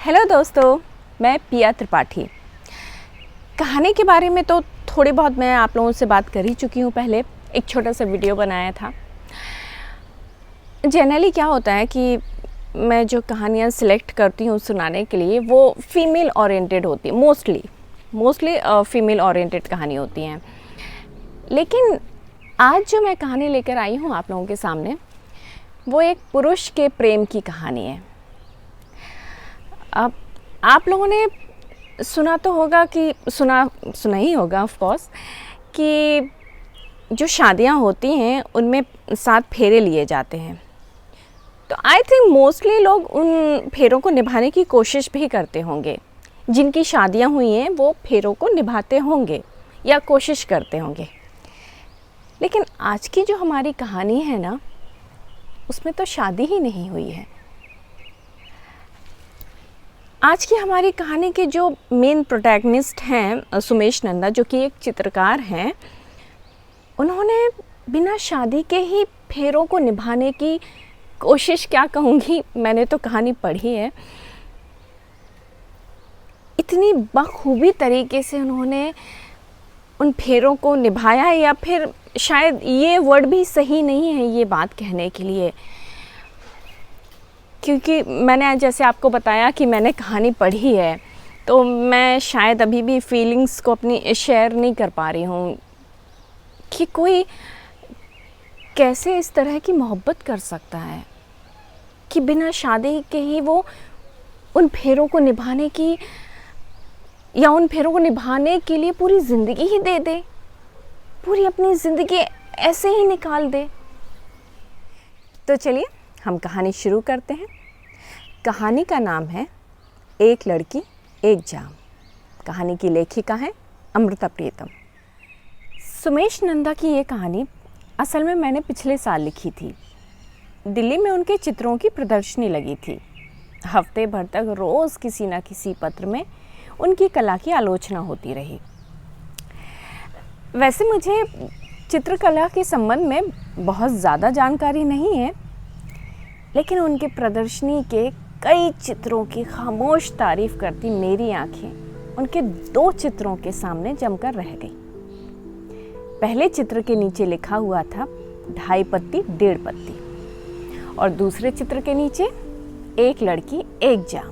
Hello दोस्तों, मैं पिया त्रिपाठी। कहानी के बारे में तो थोड़ी बहुत मैं आप लोगों से बात कर ही चुकी हूँ। पहले एक छोटा सा वीडियो बनाया था। जनरली क्या होता है कि मैं जो कहानियाँ सिलेक्ट करती हूँ सुनाने के लिए वो फीमेल ओरिएंटेड होती है, मोस्टली फीमेल ओरिएंटेड कहानी होती हैं। लेकिन आज जो मैं कहानी लेकर आई हूँ आप लोगों के सामने, वो एक पुरुष के प्रेम की कहानी है। अब आप लोगों ने सुना तो होगा कि सुना ही होगा ऑफ कोर्स कि जो शादियां होती हैं उनमें 7 फेरे लिए जाते हैं। तो आई थिंक मोस्टली लोग उन फेरों को निभाने की कोशिश भी करते होंगे। जिनकी शादियां हुई हैं वो फेरों को निभाते होंगे या कोशिश करते होंगे। लेकिन आज की जो हमारी कहानी है ना, उसमें तो शादी ही नहीं हुई है। आज की हमारी कहानी के जो मेन प्रोटैगनिस्ट हैं सुमेश नंदा, जो कि एक चित्रकार हैं, उन्होंने बिना शादी के ही फेरों को निभाने की कोशिश, क्या कहूँगी, मैंने तो कहानी पढ़ी है, इतनी बखूबी तरीके से उन्होंने उन फेरों को निभाया है, या फिर शायद ये वर्ड भी सही नहीं है ये बात कहने के लिए, क्योंकि मैंने जैसे आपको बताया कि मैंने कहानी पढ़ी है, तो मैं शायद अभी भी फीलिंग्स को अपनी शेयर नहीं कर पा रही हूँ कि कोई कैसे इस तरह की मोहब्बत कर सकता है कि बिना शादी के ही वो उन फेरों को निभाने की, या उन फेरों को निभाने के लिए पूरी ज़िंदगी ही दे दे, पूरी अपनी ज़िंदगी ऐसे ही निकाल दे। तो चलिए हम कहानी शुरू करते हैं। कहानी का नाम है एक लड़की एक जाम। कहानी की लेखिका है अमृता प्रीतम। सुमेश नंदा की ये कहानी असल में मैंने पिछले साल लिखी थी। दिल्ली में उनके चित्रों की प्रदर्शनी लगी थी। हफ्ते भर तक रोज़ किसी न किसी पत्र में उनकी कला की आलोचना होती रही। वैसे मुझे चित्रकला के संबंध में बहुत ज़्यादा जानकारी नहीं है, लेकिन उनके प्रदर्शनी के कई चित्रों की खामोश तारीफ करती मेरी आंखें उनके 2 चित्रों के सामने जमकर रह गई। पहले चित्र के नीचे लिखा हुआ था 2.5 पत्ती 1.5 पत्ती, और दूसरे चित्र के नीचे एक लड़की एक जाम।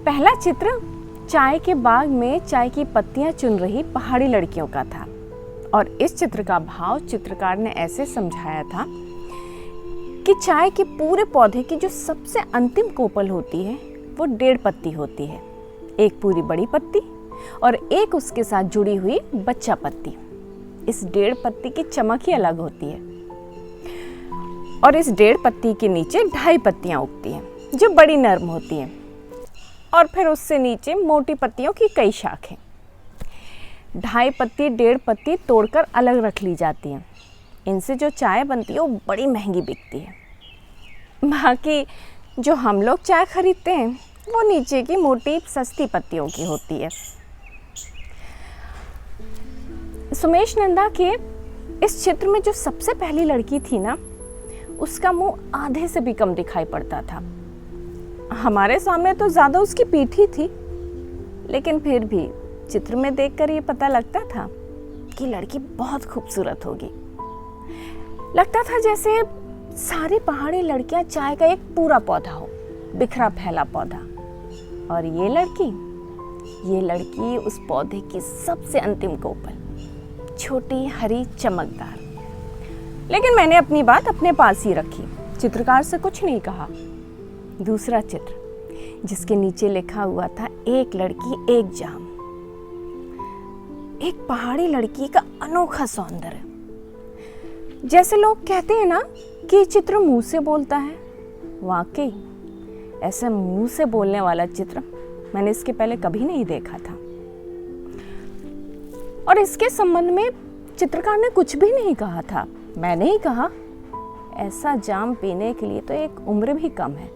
पहला चित्र चाय के बाग में चाय की पत्तियां चुन रही पहाड़ी लड़कियों का था, और इस चित्र का भाव चित्रकार ने ऐसे समझाया था कि चाय के पूरे पौधे की जो सबसे अंतिम कोपल होती है वो 1.5 पत्ती होती है, एक पूरी बड़ी पत्ती और एक उसके साथ जुड़ी हुई बच्चा पत्ती। इस 1.5 पत्ती की चमक ही अलग होती है, और इस 1.5 पत्ती के नीचे 2.5 पत्तियां उगती हैं जो बड़ी नर्म होती हैं, और फिर उससे नीचे मोटी पत्तियों की कई शाखें। 2.5 पत्ती 1.5 पत्ती तोड़कर अलग रख ली जाती हैं। इनसे जो चाय बनती है वो बड़ी महंगी बिकती है। बाकी जो हम लोग चाय खरीदते हैं वो नीचे की मोटी सस्ती पत्तियों की होती है। सुमेश नंदा के इस चित्र में जो सबसे पहली लड़की थी ना, उसका मुंह आधे से भी कम दिखाई पड़ता था। हमारे सामने तो ज़्यादा उसकी पीठ ही थी, लेकिन फिर भी चित्र में देखकर ये पता लगता था कि लड़की बहुत खूबसूरत होगी। लगता था जैसे सारी पहाड़ी लड़कियां चाय का एक पूरा पौधा हो, बिखरा फैला पौधा, और ये लड़की उस पौधे की सबसे अंतिम कोपल, छोटी हरी चमकदार। लेकिन मैंने अपनी बात अपने पास ही रखी, चित्रकार से कुछ नहीं कहा। दूसरा चित्र जिसके नीचे लिखा हुआ था एक लड़की एक जाम, एक पहाड़ी लड़की का अनोखा सौंदर्य। जैसे लोग कहते हैं ना कि चित्र मुंह से बोलता है, वाकई ऐसे मुंह से बोलने वाला चित्र मैंने इसके पहले कभी नहीं देखा था। और इसके संबंध में चित्रकार ने कुछ भी नहीं कहा था। मैंने ही कहा, ऐसा जाम पीने के लिए तो एक उम्र भी कम है।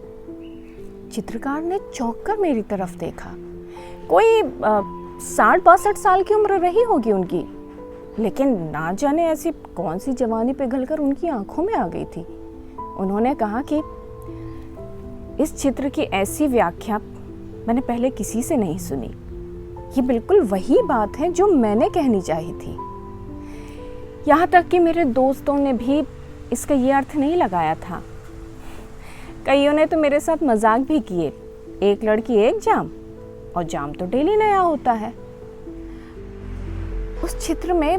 चित्रकार ने चौंक कर मेरी तरफ देखा। कोई 60-62 साल की उम्र रही होगी उनकी, लेकिन ना जाने ऐसी कौन सी जवानी पिघलकर उनकी आंखों में आ गई थी। उन्होंने कहा कि इस चित्र की ऐसी व्याख्या मैंने पहले किसी से नहीं सुनी। ये बिल्कुल वही बात है जो मैंने कहनी चाहिए थी। यहाँ तक कि मेरे दोस्तों ने भी इसका ये अर्थ नहीं लगाया था। कईयों ने तो मेरे साथ मजाक भी किए, एक लड़की एक जाम, और जाम तो डेली नया होता है। उस चित्र में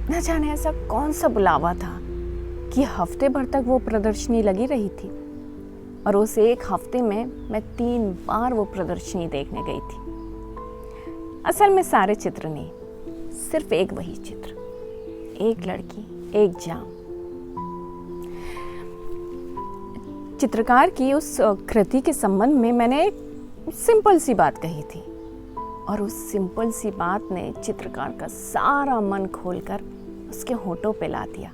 न जाने ऐसा कौन सा बुलावा था कि हफ्ते भर तक वो प्रदर्शनी लगी रही थी, और उस एक हफ्ते में मैं 3 बार वो प्रदर्शनी देखने गई थी। असल में सारे चित्र नहीं, सिर्फ एक वही चित्र, एक लड़की एक जाम। चित्रकार की उस कृति के संबंध में मैंने एक सिंपल सी बात कही थी, और उस सिंपल सी बात ने चित्रकार का सारा मन खोलकर उसके होठों पे ला दिया।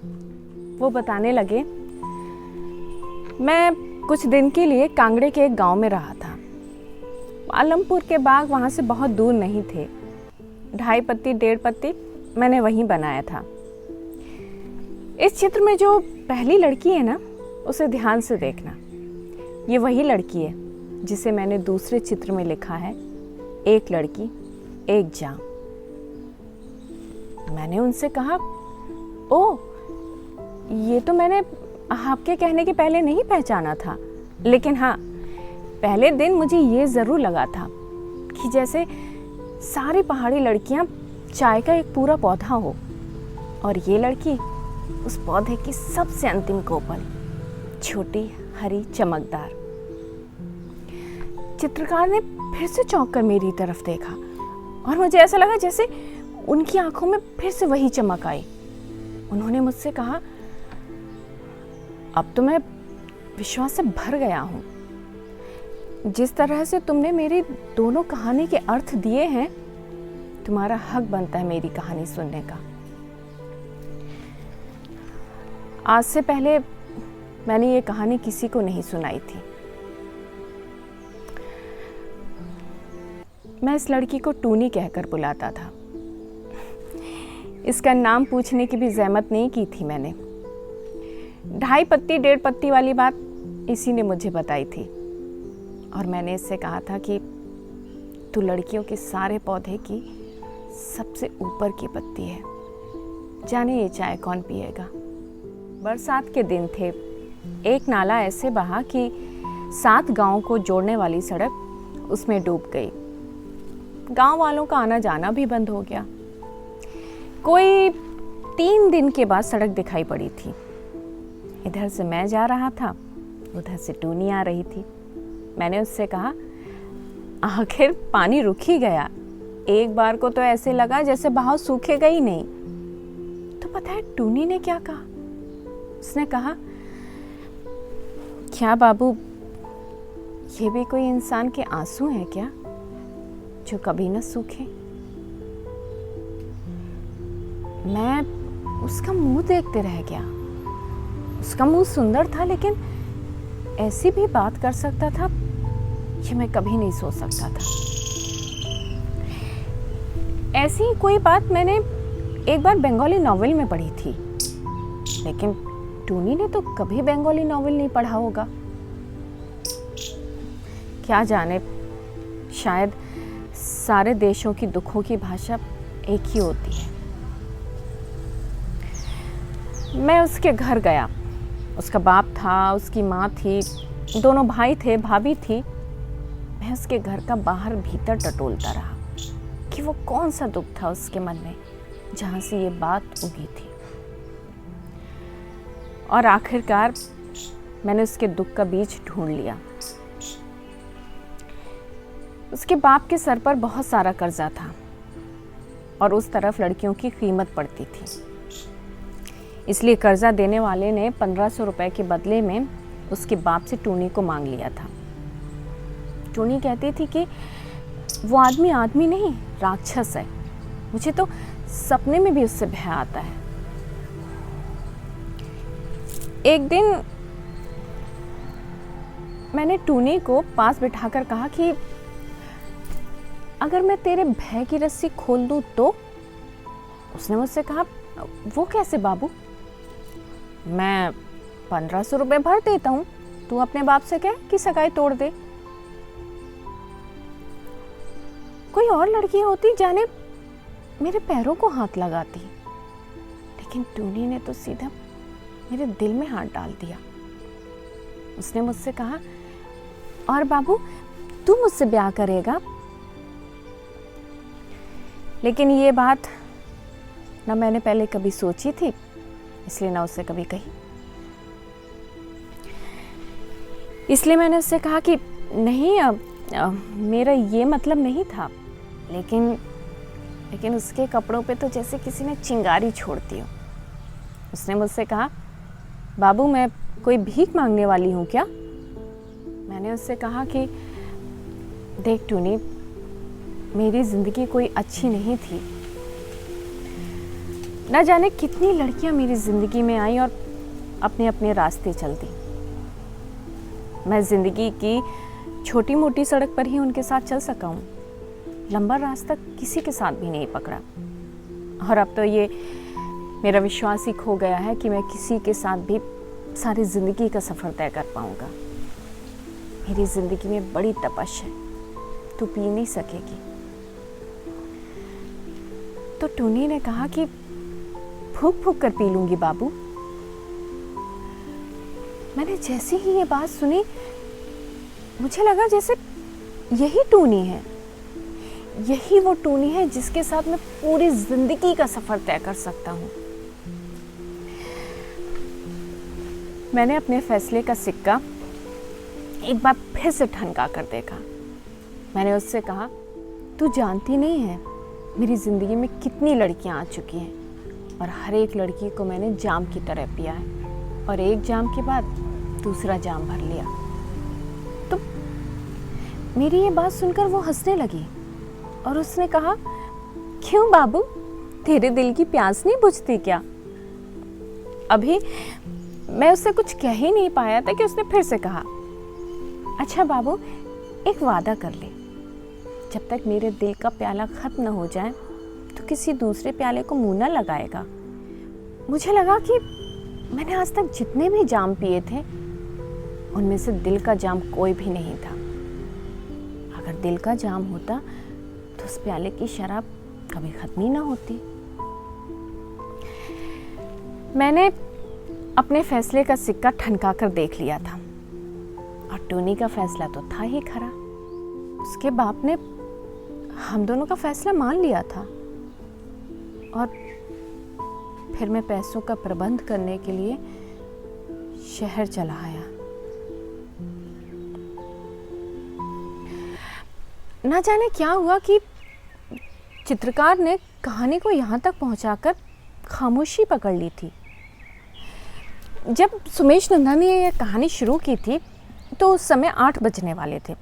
वो बताने लगे, मैं कुछ दिन के लिए कांगड़े के एक गांव में रहा था। आलमपुर के बाग वहाँ से बहुत दूर नहीं थे। 2.5 पत्ती 1.5 पत्ती मैंने वहीं बनाया था। इस चित्र में जो पहली लड़की है ना, उसे ध्यान से देखना। ये वही लड़की है जिसे मैंने दूसरे चित्र में लिखा है, एक लड़की एक जाम। मैंने उनसे कहा, ओ, ये तो मैंने आपके कहने के पहले नहीं पहचाना था, लेकिन हाँ, पहले दिन मुझे ये ज़रूर लगा था कि जैसे सारी पहाड़ी लड़कियां चाय का एक पूरा पौधा हो, और ये लड़की उस पौधे की सबसे अंतिम कोपल, छोटी हरी चमकदार। चित्रकार ने फिर से चौंक कर मेरी तरफ देखा, और मुझे ऐसा लगा जैसे उनकी आंखों में फिर से वही चमक आई। उन्होंने मुझसे कहा, अब तो मैं विश्वास से भर गया हूं। जिस तरह से तुमने मेरी दोनों कहानी के अर्थ दिए हैं, तुम्हारा हक बनता है मेरी कहानी सुनने का। आज से पहले मैंने ये कहानी किसी को नहीं सुनाई थी। मैं इस लड़की को टूनी कहकर बुलाता था। इसका नाम पूछने की भी जहमत नहीं की थी मैंने। 2.5 पत्ती 1.5 पत्ती वाली बात इसी ने मुझे बताई थी, और मैंने इससे कहा था कि तू लड़कियों के सारे पौधे की सबसे ऊपर की पत्ती है, जाने ये चाय कौन पिएगा। बरसात के दिन थे। एक नाला ऐसे बहा कि 7 गांवों को जोड़ने वाली सड़क उसमें डूब गई। गांव वालों का आना जाना भी बंद हो गया। कोई 3 दिन के बाद सड़क दिखाई पड़ी थी। इधर से मैं जा रहा था, उधर से टूनी आ रही थी। मैंने उससे कहा, आखिर पानी रुक ही गया। एक बार को तो ऐसे लगा जैसे बहाव सूखेगा ही नहीं। तो पता है टूनी ने क्या कहा? उसने कहा, क्या बाबू, ये भी कोई इंसान के आंसू हैं क्या जो कभी न सूखे? मैं उसका मुंह देखते रह गया। उसका मुंह सुंदर था, लेकिन ऐसी भी बात कर सकता था, ये मैं कभी नहीं सोच सकता था। ऐसी ही कोई बात मैंने एक बार बंगाली नॉवेल में पढ़ी थी, लेकिन टूनी ने तो कभी बंगाली नॉवेल नहीं पढ़ा होगा। क्या जाने, शायद सारे देशों की दुखों की भाषा एक ही होती है। मैं उसके घर गया। उसका बाप था, उसकी माँ थी, दोनों भाई थे, भाभी थी। मैं उसके घर का बाहर भीतर टटोलता रहा कि वो कौन सा दुख था उसके मन में जहाँ से ये बात उगी थी। और आखिरकार मैंने उसके दुख का बीज ढूंढ लिया। उसके बाप के सर पर बहुत सारा कर्जा था, और उस तरफ लड़कियों की कीमत पड़ती थी। इसलिए कर्जा देने वाले ने 1500 रुपए के बदले में उसके बाप से टूनी को मांग लिया था। टूनी कहती थी कि वो आदमी आदमी नहीं, राक्षस है। मुझे तो सपने में भी उससे भय आता है। एक दिन मैंने टूनी को पास बिठाकर कहा कि अगर मैं तेरे भय की रस्सी खोल दूं तो? उसने मुझसे कहा, वो कैसे बाबू? मैं 1500 रुपए भर देता हूँ, तू अपने बाप से कह कि सगाई तोड़ दे। कोई और लड़की होती जाने मेरे पैरों को हाथ लगाती, लेकिन टूनी ने तो सीधा मेरे दिल में हाथ डाल दिया। उसने मुझसे कहा, और बाबू तू मुझसे ब्याह करेगा? लेकिन ये बात ना मैंने पहले कभी सोची थी, इसलिए ना उससे कभी कही। इसलिए मैंने उससे कहा कि नहीं, मेरा ये मतलब नहीं था। लेकिन उसके कपड़ों पे तो जैसे किसी ने चिंगारी छोड़ती हो। उसने मुझसे कहा, बाबू मैं कोई भीख मांगने वाली हूँ क्या? मैंने उससे कहा कि देख टूनी, मेरी जिंदगी कोई अच्छी नहीं थी। न जाने कितनी लड़कियां मेरी जिंदगी में आई और अपने अपने रास्ते चल दी। मैं जिंदगी की छोटी मोटी सड़क पर ही उनके साथ चल सका हूँ, लंबा रास्ता किसी के साथ भी नहीं पकड़ा। और अब तो ये मेरा विश्वास ही खो गया है कि मैं किसी के साथ भी सारी जिंदगी का सफर तय कर पाऊंगा। मेरी जिंदगी में बड़ी तपश है, तू पी नहीं सकेगी। तो टूनी ने कहा कि फूक फूक कर पी लूंगी बाबू। मैंने जैसे ही ये बात सुनी, मुझे लगा जैसे यही टूनी है, यही वो टूनी है जिसके साथ मैं पूरी जिंदगी का सफर तय कर सकता हूँ। मैंने अपने फैसले का सिक्का एक बार फिर से ठनका कर देखा। मैंने उससे कहा, तू जानती नहीं है मेरी जिंदगी में कितनी लड़कियां आ चुकी हैं और हर एक लड़की को मैंने जाम की तरह पिया है, और एक जाम के बाद दूसरा जाम भर लिया। तो मेरी ये बात सुनकर वो हंसने लगी और उसने कहा, क्यों बाबू, तेरे दिल की प्यास नहीं बुझती क्या? अभी मैं उससे कुछ कह ही नहीं पाया था कि उसने फिर से कहा, अच्छा बाबू एक वादा कर ले, जब तक मेरे दिल का प्याला खत्म न हो जाए तो किसी दूसरे प्याले को मुंह न लगाएगा। मुझे लगा कि मैंने आज तक जितने भी जाम पिए थे उनमें से दिल का जाम कोई भी नहीं था। अगर दिल का जाम होता तो उस प्याले की शराब कभी खत्म ही ना होती। मैंने अपने फैसले का सिक्का ठनका कर देख लिया था और टोनी का फैसला तो था ही खरा। उसके बाप ने हम दोनों का फैसला मान लिया था और फिर मैं पैसों का प्रबंध करने के लिए शहर चला आया। ना जाने क्या हुआ कि चित्रकार ने कहानी को यहाँ तक पहुँचाकर खामोशी पकड़ ली थी। जब सुमेश नंदा ने यह कहानी शुरू की थी तो उस समय 8 बजने वाले थे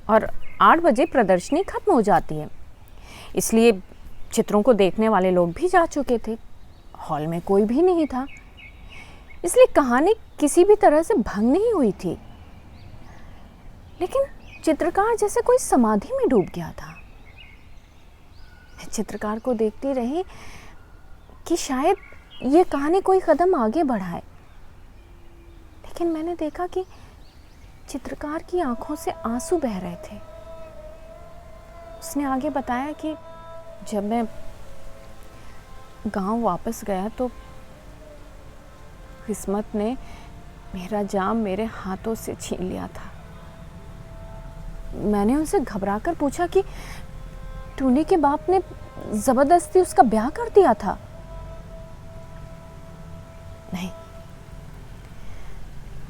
और 8 बजे प्रदर्शनी खत्म हो जाती है, इसलिए चित्रों को देखने वाले लोग भी जा चुके थे। हॉल में कोई भी नहीं था, इसलिए कहानी किसी भी तरह से भंग नहीं हुई थी। लेकिन चित्रकार जैसे कोई समाधि में डूब गया था। मैं चित्रकार को देखती रही कि शायद ये कहानी कोई कदम आगे बढ़ाए, लेकिन मैंने देखा कि चित्रकार की आंखों से आंसू बह रहे थे। उसने आगे बताया कि जब मैं गांव वापस गया तो किस्मत ने मेरा जाम मेरे हाथों से छीन लिया था। मैंने उनसे घबराकर पूछा कि टूनी के बाप ने जबरदस्ती उसका ब्याह कर दिया था? नहीं,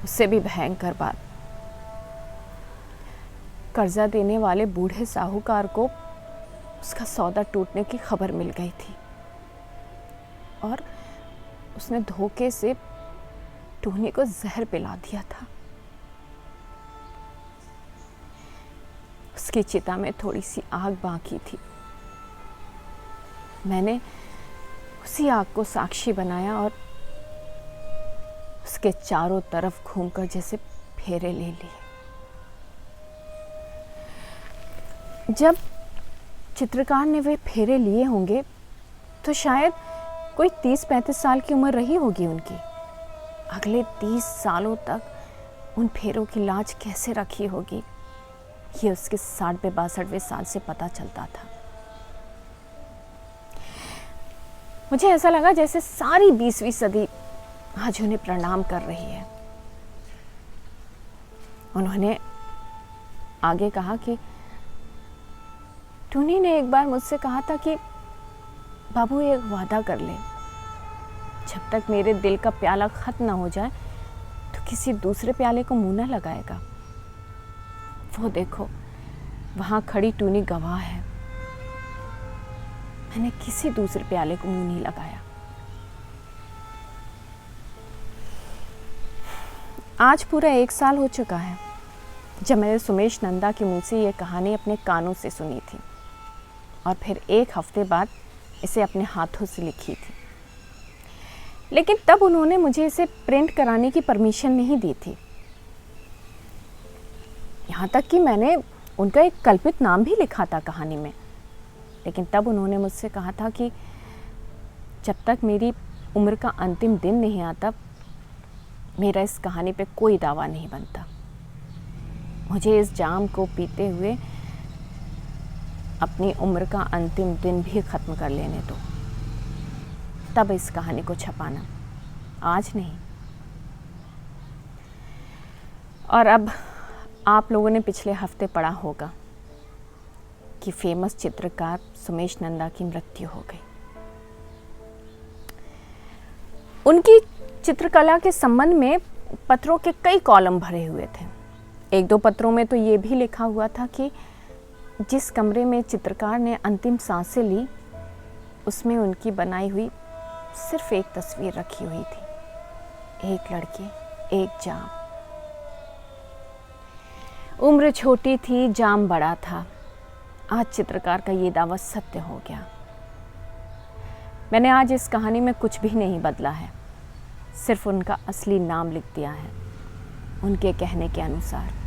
उससे भी भयंकर बात, कर्जा देने वाले बूढ़े साहूकार को उसका सौदा टूटने की खबर मिल गई थी और उसने धोखे से टूनी को जहर पिला दिया था। उसकी चिता में थोड़ी सी आग बाकी थी। मैंने उसी आग को साक्षी बनाया और उसके चारों तरफ घूमकर जैसे फेरे ले लिए। जब चित्रकार ने वे फेरे लिए होंगे तो शायद कोई 30-35 साल की उम्र रही होगी उनकी। अगले 30 सालों तक उन फेरों की लाज कैसे रखी होगी, ये उसके 60वें-62वें साल से पता चलता था। मुझे ऐसा लगा जैसे सारी 20वीं सदी आज उन्हें प्रणाम कर रही है। उन्होंने आगे कहा कि टूनी ने एक बार मुझसे कहा था कि बाबू एक वादा कर ले, जब तक मेरे दिल का प्याला खत्म ना हो जाए तो किसी दूसरे प्याले को मुंह ना लगाएगा। वो देखो, वहां खड़ी टूनी गवाह है, मैंने किसी दूसरे प्याले को मुंह नहीं लगाया। आज पूरा 1 साल हो चुका है जब मैंने सुमेश नंदा के मुंह से ये कहानी अपने कानों से सुनी थी और फिर 1 हफ्ते बाद इसे अपने हाथों से लिखी थी। लेकिन तब उन्होंने मुझे इसे प्रिंट कराने की परमिशन नहीं दी थी। यहाँ तक कि मैंने उनका एक कल्पित नाम भी लिखा था कहानी में। लेकिन तब उन्होंने मुझसे कहा था कि जब तक मेरी उम्र का अंतिम दिन नहीं आता, मेरा इस कहानी पे कोई दावा नहीं बनता। मुझे इस जाम को पीते हुए अपनी उम्र का अंतिम दिन भी ख़त्म कर लेने दो, तब इस कहानी को छपाना, आज नहीं। और अब आप लोगों ने पिछले हफ्ते पढ़ा होगा कि फेमस चित्रकार सुमेश नंदा की मृत्यु हो गई। उनकी चित्रकला के संबंध में पत्रों के कई कॉलम भरे हुए थे। 1-2 पत्रों में तो ये भी लिखा हुआ था कि जिस कमरे में चित्रकार ने अंतिम सांसें ली, उसमें उनकी बनाई हुई सिर्फ एक तस्वीर रखी हुई थी, एक लड़की, एक जाम। उम्र छोटी थी, जाम बड़ा था। आज चित्रकार का ये दावा सत्य हो गया। मैंने आज इस कहानी में कुछ भी नहीं बदला है, सिर्फ उनका असली नाम लिख दिया है, उनके कहने के अनुसार।